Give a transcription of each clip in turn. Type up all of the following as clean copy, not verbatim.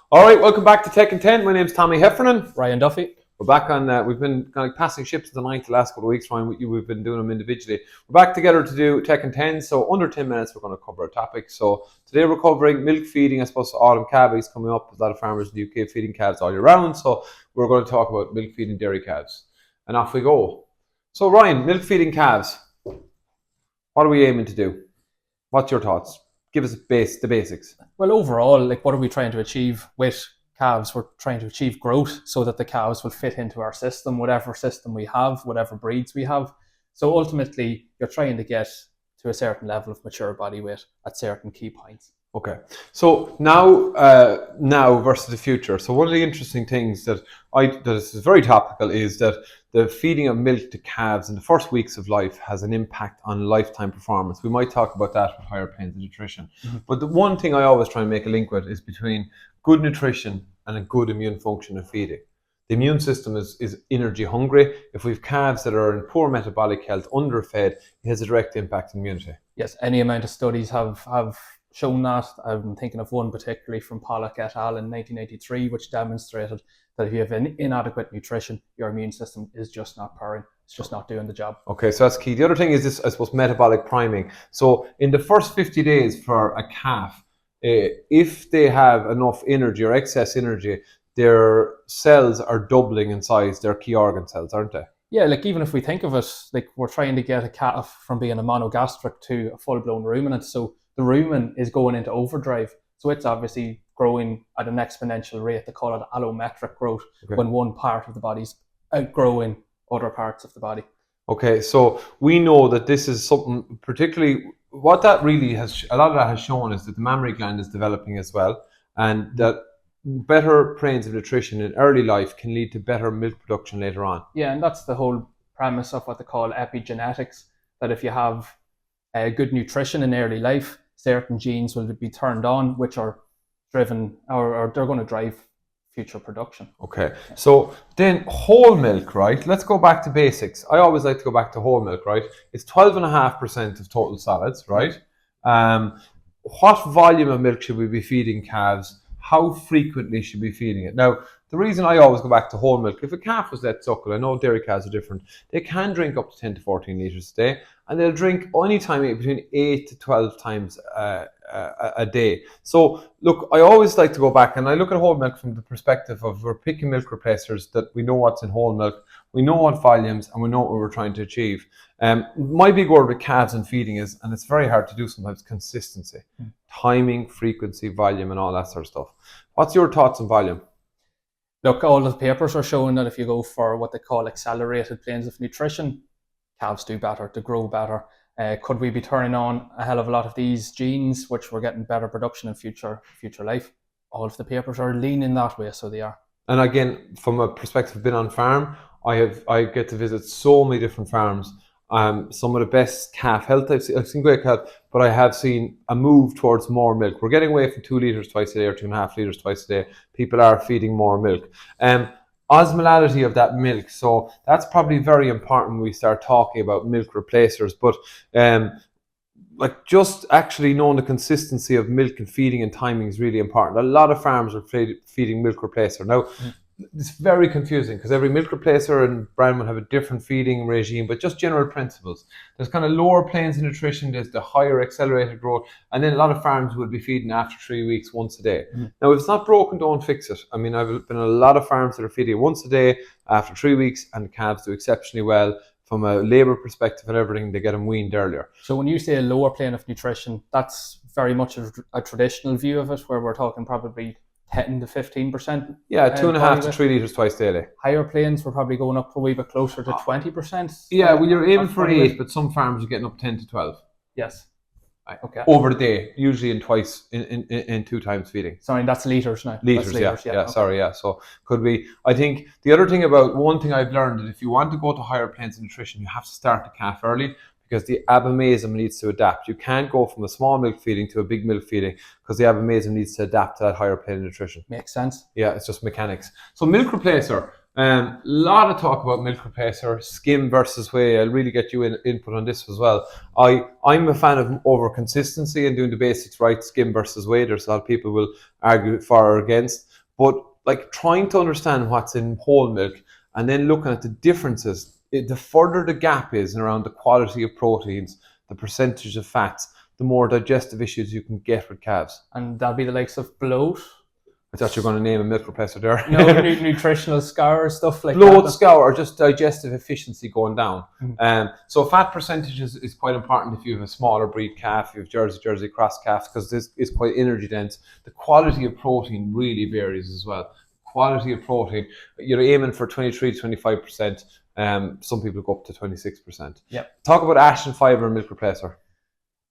All right, welcome back to Tech Intent. My name's Tommy Heffernan. Ryan Duffy. We're back on. We've been kind of passing ships tonight the last couple of weeks. Ryan, with you, we've been doing them individually. We're back together to do Tech Intent. So under 10 minutes, we're going to cover a topic. So today we're covering milk feeding. I suppose autumn calves coming up. There's a lot of farmers in the UK feeding calves all year round. So we're going to talk about milk feeding dairy calves, and off we go. So Ryan, milk feeding calves. What are we aiming to do? What's your thoughts? Give us the basics. Well, overall, what are we trying to achieve with calves? We're trying to achieve growth so that the calves will fit into our system, whatever system we have, whatever breeds we have. So ultimately, you're trying to get to a certain level of mature body weight at certain key points. Okay, so now versus the future. So one of the interesting things that is very topical is that the feeding of milk to calves in the first weeks of life has an impact on lifetime performance. We might talk about that with higher planes of nutrition. Mm-hmm. But the one thing I always try and make a link with is between good nutrition and a good immune function of feeding. The immune system is energy hungry. If we've calves that are in poor metabolic health, underfed, it has a direct impact on immunity. Yes, any amount of studies have shown that. I'm thinking of one particularly from Pollock et al. In 1983, which demonstrated that if you have inadequate nutrition, your immune system is just not purring. It's just not doing the job. Okay, so that's key. The other thing is this, I suppose, metabolic priming. So in the first 50 days for a calf, if they have enough energy or excess energy, their cells are doubling in size, their key organ cells, aren't they? Yeah, even if we think of it, we're trying to get a calf from being a monogastric to a full-blown ruminant. So the rumen is going into overdrive. So it's obviously growing at an exponential rate. They call it allometric growth, when one part of the body's outgrowing other parts of the body. Okay, so we know that this is something particularly, what that really has, a lot of that has shown is that the mammary gland is developing as well, and that better planes of nutrition in early life can lead to better milk production later on. Yeah, and that's the whole premise of what they call epigenetics, that if you have good nutrition in early life, certain genes will be turned on, which are driven, or they're going to drive future production. Okay, so then whole milk, right? Let's go back to basics. I always like to go back to whole milk, right? It's 12.5% of total solids, right? What volume of milk should we be feeding calves? How frequently should we be feeding it? Now, the reason I always go back to whole milk, if a calf was let suckle, I know dairy calves are different, they can drink up to 10 to 14 litres a day, and they'll drink anytime between 8 to 12 times a day. So, look, I always like to go back and I look at whole milk from the perspective of we're picking milk replacers that we know what's in whole milk, we know what volumes, and we know what we're trying to achieve. My big word with calves and feeding is, and it's very hard to do sometimes, consistency. Timing, frequency, volume, and all that sort of stuff. What's your thoughts on volume? Look, all the papers are showing that if you go for what they call accelerated planes of nutrition, calves do better, they grow better. Could we be turning on a hell of a lot of these genes, which we're getting better production in future life? All of the papers are leaning that way, so they are. And again, from a perspective of being on farm, I get to visit so many different farms. Some of the best calf health I've seen great calf, but I have seen a move towards more milk. We're getting away from 2 litres twice a day or 2.5 litres twice a day. People are feeding more milk. Osmolality of that milk, so that's probably very important when we start talking about milk replacers. But just actually knowing the consistency of milk and feeding and timing is really important. A lot of farms are feeding milk replacer now. It's very confusing because every milk replacer and brand will have a different feeding regime, but just general principles. There's kind of lower planes of nutrition, there's the higher accelerated growth, and then a lot of farms will be feeding after 3 weeks once a day. Now, if it's not broken, don't fix it. I mean, I've been on a lot of farms that are feeding once a day after 3 weeks, and the calves do exceptionally well. From a labour perspective and everything, they get them weaned earlier. So when you say a lower plane of nutrition, that's very much a traditional view of it, where we're talking probably 10 to 15%. Yeah, 2.5 to 3 litres twice daily. Higher planes, we're probably going up a wee bit closer to 20%. Yeah, well, you're aiming for 8, but some farms are getting up 10 to 12. Yes. Okay. Over the day, usually in 2 times feeding. Sorry, that's litres now. Litres, yeah. Okay. Sorry, yeah. So could be. I think the other thing about one thing I've learned is if you want to go to higher planes of nutrition, you have to start the calf early, because the abomasum needs to adapt. You can't go from a small milk feeding to a big milk feeding because the abomasum needs to adapt to that higher plane of nutrition. Makes sense. Yeah, it's just mechanics. So milk replacer. A lot of talk about milk replacer, skim versus whey. I'll really get you input on this as well. I'm a fan of over consistency and doing the basics right, skim versus whey. There's a lot of people will argue for or against. But like trying to understand what's in whole milk and then looking at the differences, the further the gap is around the quality of proteins, the percentage of fats, the more digestive issues you can get with calves. And that'll be the likes of bloat. I thought you were going to name a milk repressor there. No, nutritional scour, stuff like bloat, that. scour, or just digestive efficiency going down. Mm-hmm. So fat percentage is quite important if you have a smaller breed calf, you have Jersey cross calves, because this is quite energy dense. The quality of protein really varies as well. Quality of protein, you're aiming for 23 to 25%. Some people go up to 26%. Yep. Talk about ash and fibre and milk repressor.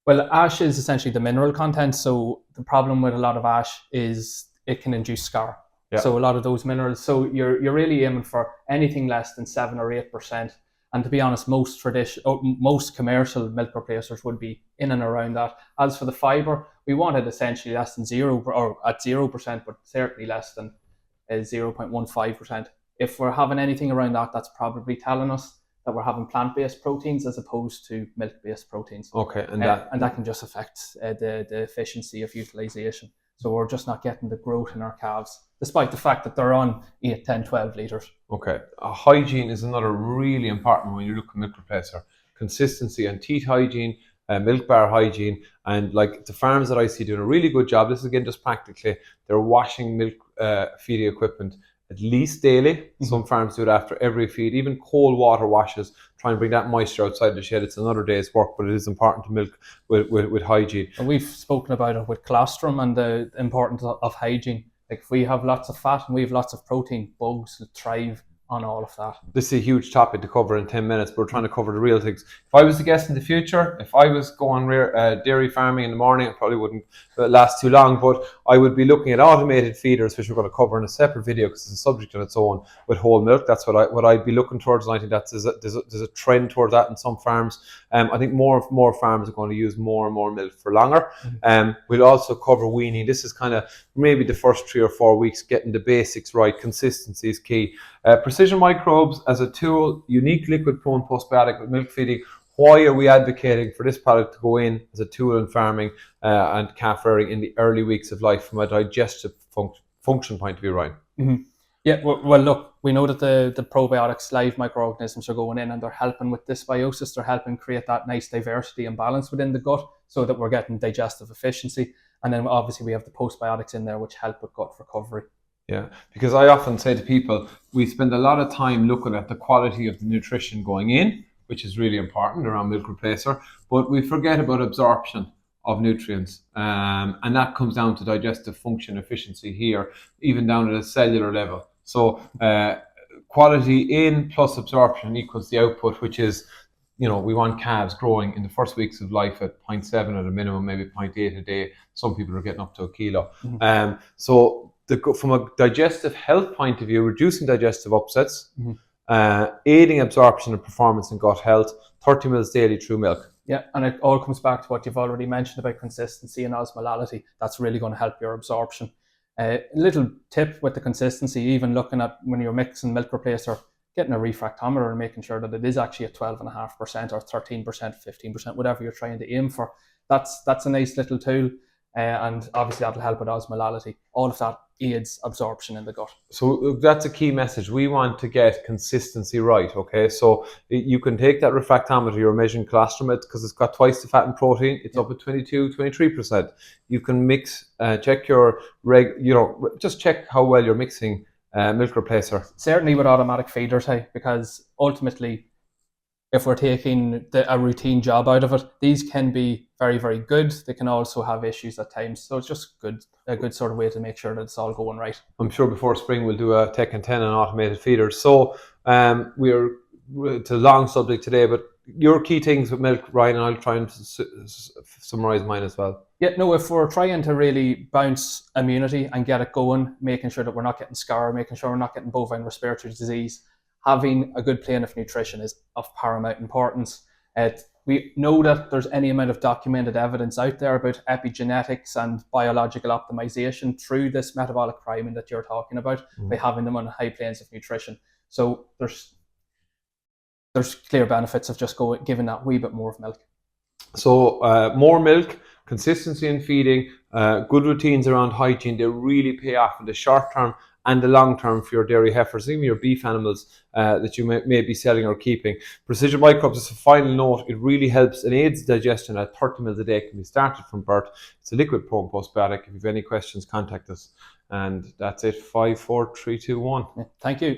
Well, ash is essentially the mineral content. So the problem with a lot of ash is it can induce scar. Yeah. So a lot of those minerals. So you're really aiming for anything less than 7 or 8%. And to be honest, most commercial milk replacers would be in and around that. As for the fibre, we want it essentially less than 0 or at 0%, but certainly less than 0.15%. If we're having anything around that, that's probably telling us that we're having plant-based proteins as opposed to milk-based proteins. Okay, and that can just affect the efficiency of utilization. So we're just not getting the growth in our calves, despite the fact that they're on 8, 10, 12 litres. Okay, hygiene is another really important when you look at milk replacer. Consistency and teat hygiene, milk bar hygiene, and like the farms that I see doing a really good job. This is again just practically, they're washing milk feeding equipment at least daily. Mm-hmm. Some farms do it after every feed, even cold water washes, try and bring that moisture outside the shed. It's another day's work, but it is important to milk with hygiene. And we've spoken about it with colostrum and the importance of hygiene. Like if we have lots of fat and we have lots of protein, bugs will thrive on all of that. This is a huge topic to cover in 10 minutes, but we're trying to cover the real things. If I was to guess in the future, if I was going dairy farming in the morning, it probably wouldn't last too long, but I would be looking at automated feeders, which we're going to cover in a separate video because it's a subject on its own, with whole milk. That's what I'd be looking towards, and I think there's a trend towards that in some farms. I think more farms are going to use more and more milk for longer. We'll also cover weaning. This is kind of maybe the first 3 or 4 weeks, getting the basics right. Consistency is key. Precision Microbes as a tool, unique liquid-prone postbiotic with milk feeding. Why are we advocating for this product to go in as a tool in farming and calf rearing in the early weeks of life from a digestive function point of view, Ryan? Mm-hmm. Yeah, well, look, we know that the probiotics, live microorganisms, are going in and they're helping with dysbiosis. They're helping create that nice diversity and balance within the gut so that we're getting digestive efficiency. And then obviously we have the postbiotics in there which help with gut recovery. Yeah, because I often say to people, we spend a lot of time looking at the quality of the nutrition going in, which is really important around milk replacer, but we forget about absorption of nutrients. And that comes down to digestive function efficiency here, even down at a cellular level. So quality in plus absorption equals the output, which is, we want calves growing in the first weeks of life at 0.7 at a minimum, maybe 0.8 a day. Some people are getting up to a kilo. Mm-hmm. From a digestive health point of view, reducing digestive upsets, aiding absorption and performance in gut health, 30 mils daily through milk. Yeah, and it all comes back to what you've already mentioned about consistency and osmolality. That's really going to help your absorption. A little tip with the consistency, even looking at when you're mixing milk replacer, getting a refractometer and making sure that it is actually at 12.5% or 13%, 15%, whatever you're trying to aim for. That's a nice little tool. And obviously that'll help with osmolality. All of that aids absorption in the gut. So that's a key message. We want to get consistency right, okay? So you can take that refractometer, you're measuring colostrum because it's got twice the fat and protein. It's up at 22, 23%. You can mix, check your just check how well you're mixing milk replacer. Certainly with automatic feeders, because ultimately, if we're taking a routine job out of it, these can be very, very good. They can also have issues at times. So it's just a good sort of way to make sure that it's all going right. I'm sure before spring we'll do a Tech and 10 on automated feeders. So it's a long subject today, but your key things with milk, Ryan, and I'll try and summarise mine as well. Yeah, no, if we're trying to really bounce immunity and get it going, making sure that we're not getting scar, making sure we're not getting bovine respiratory disease, having a good plane of nutrition is of paramount importance. We know that there's any amount of documented evidence out there about epigenetics and biological optimization through this metabolic priming that you're talking about by having them on high planes of nutrition. So there's clear benefits of just giving that wee bit more of milk. So more milk consistency in feeding, good routines around hygiene, they really pay off in the short term and the long term for your dairy heifers, even your beef animals that you may be selling or keeping. Precision Microbes, as a final note, it really helps and aids digestion at 30 ml a day. It can be started from birth. It's a liquid form postbiotic. If you have any questions, contact us. And that's it. 5, 4, 3, 2, 1. Thank you.